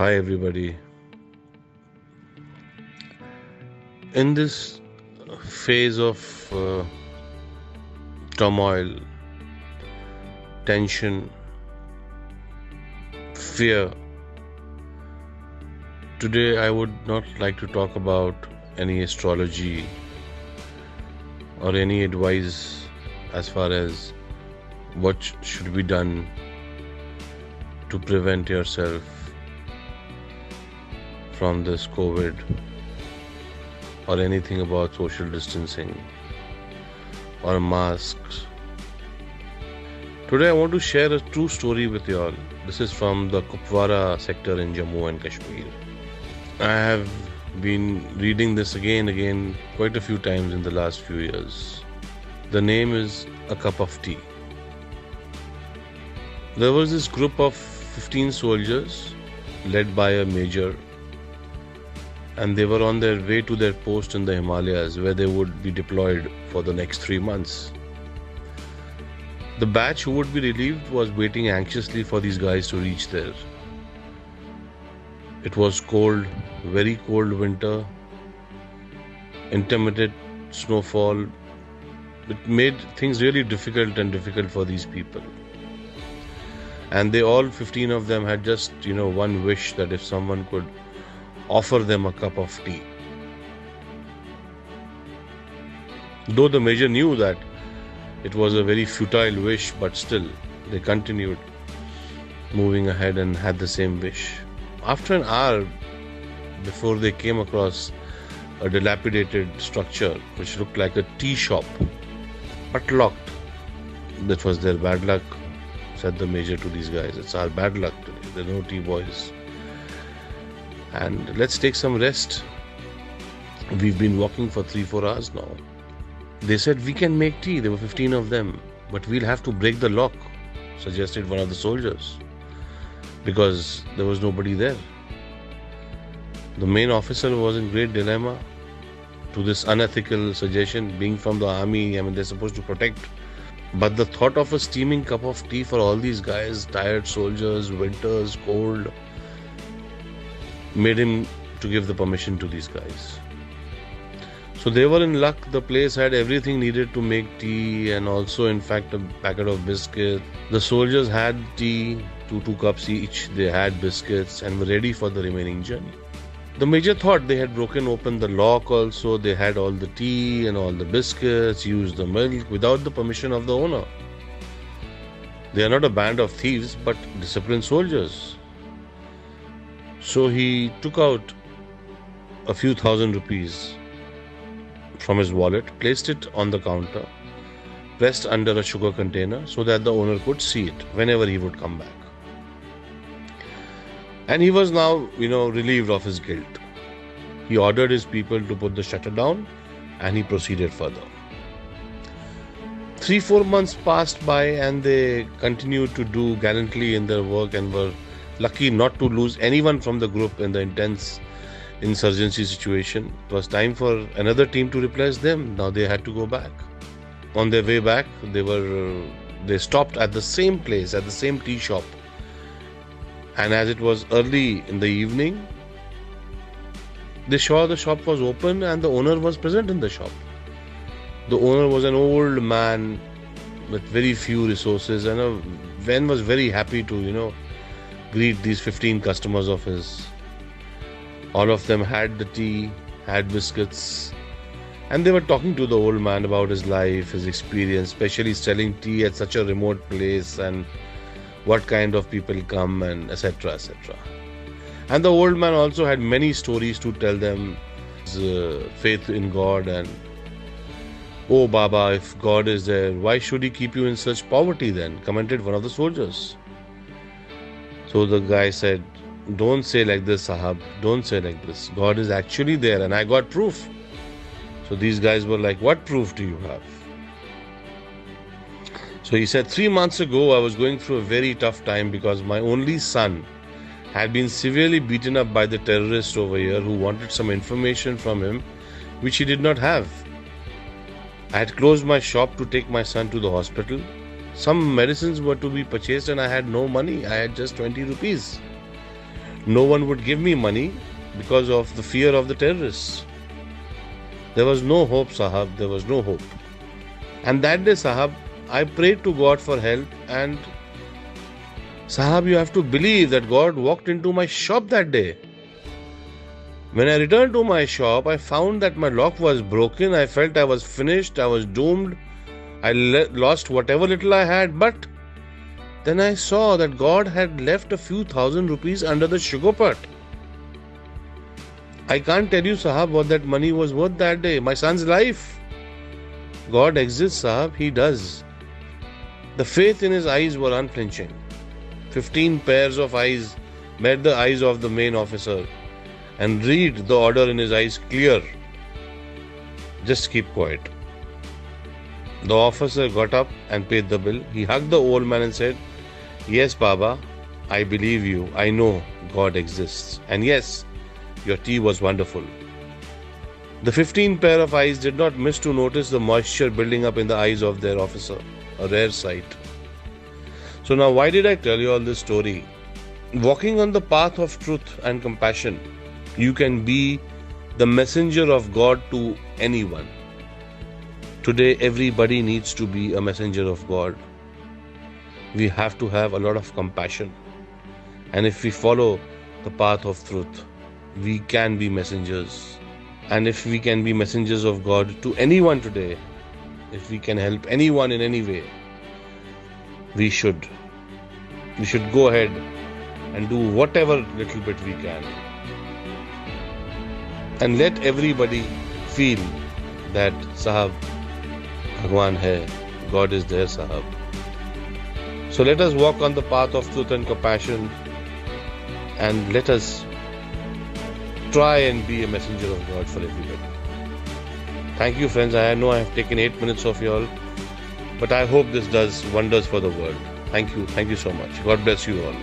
Hi, everybody. In this phase of turmoil, tension, fear, today I would not like to talk about any astrology or any advice as far as what should be done to prevent yourself from this COVID or anything about social distancing or masks. Today I want to share a true story with you all. This is from the Kupwara sector in Jammu and Kashmir. I have been reading this again quite a few times in the last few years. The name is A Cup of Tea. There was this group of 15 soldiers led by a major, and they were on their way to their post in the Himalayas where they would be deployed for the next 3 months. The batch who would be relieved was waiting anxiously for these guys to reach there. It was cold, very cold winter, intermittent snowfall. It made things really difficult for these people. And they all 15 of them had just, one wish, that if someone could offer them a cup of tea. Though the major knew that it was a very futile wish, but still they continued moving ahead and had the same wish. After an hour, before they came across a dilapidated structure which looked like a tea shop, but locked. That was their bad luck, said the major to these guys. It's our bad luck today. There are no tea boys. And let's take some rest. We've been walking for 3-4 hours now. They said, we can make tea. There were 15 of them. But we'll have to break the lock, suggested one of the soldiers, because there was nobody there. The main officer was in great dilemma to this unethical suggestion. Being from the army, they're supposed to protect. But the thought of a steaming cup of tea for all these guys, tired soldiers, winters, cold, made him to give the permission to these guys. So they were in luck. The place had everything needed to make tea, and also in fact a packet of biscuits. The soldiers had tea, 2 cups each. They had biscuits and were ready for the remaining journey. The major thought they had broken open the lock also. They had all the tea and all the biscuits, used the milk without the permission of the owner. They are not a band of thieves, but disciplined soldiers. So he took out a few thousand rupees from his wallet, placed it on the counter, pressed under a sugar container so that the owner could see it whenever he would come back. And he was now, relieved of his guilt. He ordered his people to put the shutter down, and he proceeded further. 3-4 months passed by, and they continued to do gallantly in their work and were lucky not to lose anyone from the group in the intense insurgency situation. It was time for another team to replace them. Now they had to go back. On their way back, they stopped at the same place, at the same tea shop. And as it was early in the evening, they saw the shop was open and the owner was present in the shop. The owner was an old man with very few resources, and Ven was very happy to, greet these 15 customers of his. All of them had the tea, had biscuits, and they were talking to the old man about his life, his experience, especially selling tea at such a remote place, and what kind of people come, and etc. etc. And the old man also had many stories to tell them, his faith in God, and oh Baba, if God is there, why should he keep you in such poverty then? Commented one of the soldiers. So the guy said, don't say like this, Sahab, don't say like this. God is actually there and I got proof. So these guys were like, what proof do you have? So he said, 3 months ago, I was going through a very tough time because my only son had been severely beaten up by the terrorists over here who wanted some information from him, which he did not have. I had closed my shop to take my son to the hospital. Some medicines were to be purchased and I had no money. I had just 20 rupees. No one would give me money because of the fear of the terrorists. There was no hope, Sahab. There was no hope. And that day, Sahab, I prayed to God for help. And Sahab, you have to believe that God walked into my shop that day. When I returned to my shop, I found that my lock was broken. I felt I was finished. I was doomed. I lost whatever little I had. But then I saw that God had left a few thousand rupees under the sugar pot. I can't tell you, Sahab, what that money was worth that day. My son's life. God exists, Sahab. He does. The faith in his eyes were unflinching. 15 pairs of eyes met the eyes of the main officer and read the order in his eyes clear. Just keep quiet. The officer got up and paid the bill. He hugged the old man and said, "Yes, Baba, I believe you. I know God exists. And yes, your tea was wonderful." The 15 pair of eyes did not miss to notice the moisture building up in the eyes of their officer, a rare sight. So now, why did I tell you all this story? Walking on the path of truth and compassion, you can be the messenger of God to anyone. Today, everybody needs to be a messenger of God. We have to have a lot of compassion. And if we follow the path of truth, we can be messengers. And if we can be messengers of God to anyone today, if we can help anyone in any way, we should. We should go ahead and do whatever little bit we can. And let everybody feel that Sahab, Bhagwan hai, God is there, Sahab. So let us walk on the path of truth and compassion, and let us try and be a messenger of God for everybody. Thank you, friends. I know I have taken 8 minutes of you all, but I hope this does wonders for the world. Thank you. Thank you so much. God bless you all.